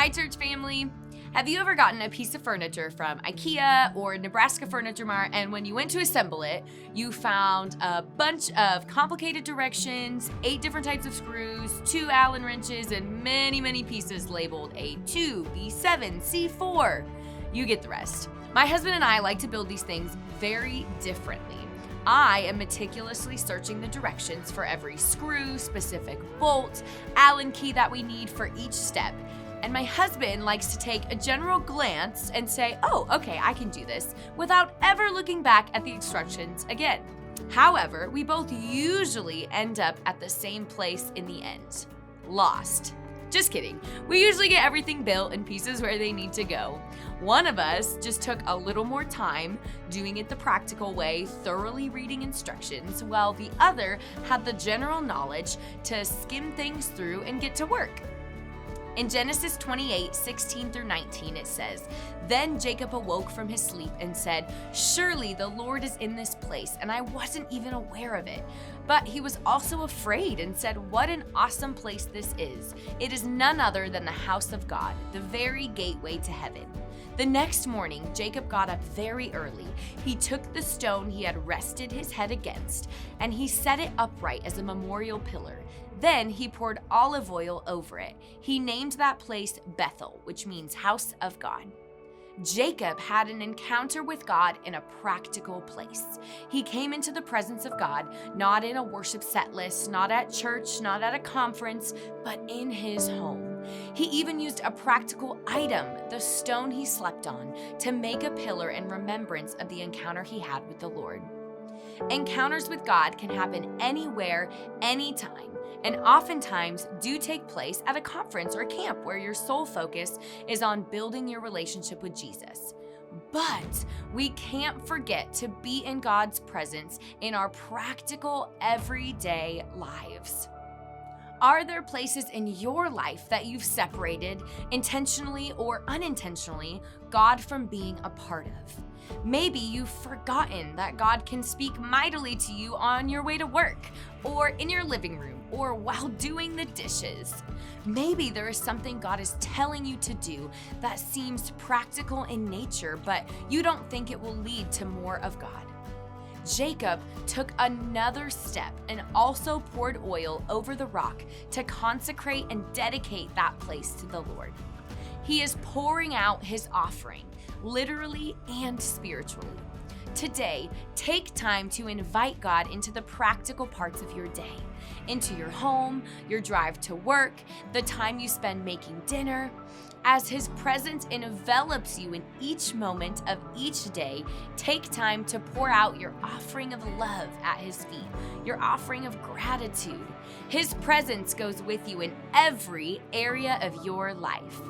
Hi, church family. Have you ever gotten a piece of furniture from IKEA or Nebraska Furniture Mart, and when you went to assemble it, you found a bunch of complicated directions, 8 different types of screws, 2 Allen wrenches, and many pieces labeled A2, B7, C4? You get the rest. My husband and I like to build these things very differently. I am meticulously searching the directions for every screw, specific bolt, Allen key that we need for each step. And my husband likes to take a general glance and say, oh, okay, I can do this, without ever looking back at the instructions again. However, we both usually end up at the same place in the end: lost. Just kidding. We usually get everything built in pieces where they need to go. One of us just took a little more time doing it the practical way, thoroughly reading instructions, while the other had the general knowledge to skim things through and get to work. In Genesis 28:16-19, it says, "Then Jacob awoke from his sleep and said, 'Surely the Lord is in this place, and I wasn't even aware of it.' But he was also afraid and said, 'What an awesome place this is. It is none other than the house of God, the very gateway to heaven.' The next morning, Jacob got up very early. He took the stone he had rested his head against, and he set it upright as a memorial pillar. Then he poured olive oil over it. He named that place Bethel, which means house of God." Jacob had an encounter with God in a practical place. He came into the presence of God, not in a worship set list, not at church, not at a conference, but in his home. He even used a practical item, the stone he slept on, to make a pillar in remembrance of the encounter he had with the Lord. Encounters with God can happen anywhere, anytime, and oftentimes do take place at a conference or camp where your sole focus is on building your relationship with Jesus. But we can't forget to be in God's presence in our practical, everyday lives. Are there places in your life that you've separated, intentionally or unintentionally, God from being a part of? Maybe you've forgotten that God can speak mightily to you on your way to work, or in your living room, or while doing the dishes. Maybe there is something God is telling you to do that seems practical in nature, but you don't think it will lead to more of God. Jacob took another step and also poured oil over the rock to consecrate and dedicate that place to the Lord. He is pouring out his offering, literally and spiritually. Today, take time to invite God into the practical parts of your day, into your home, your drive to work, the time you spend making dinner. As his presence envelops you in each moment of each day, take time to pour out your offering of love at his feet, your offering of gratitude. His presence goes with you in every area of your life.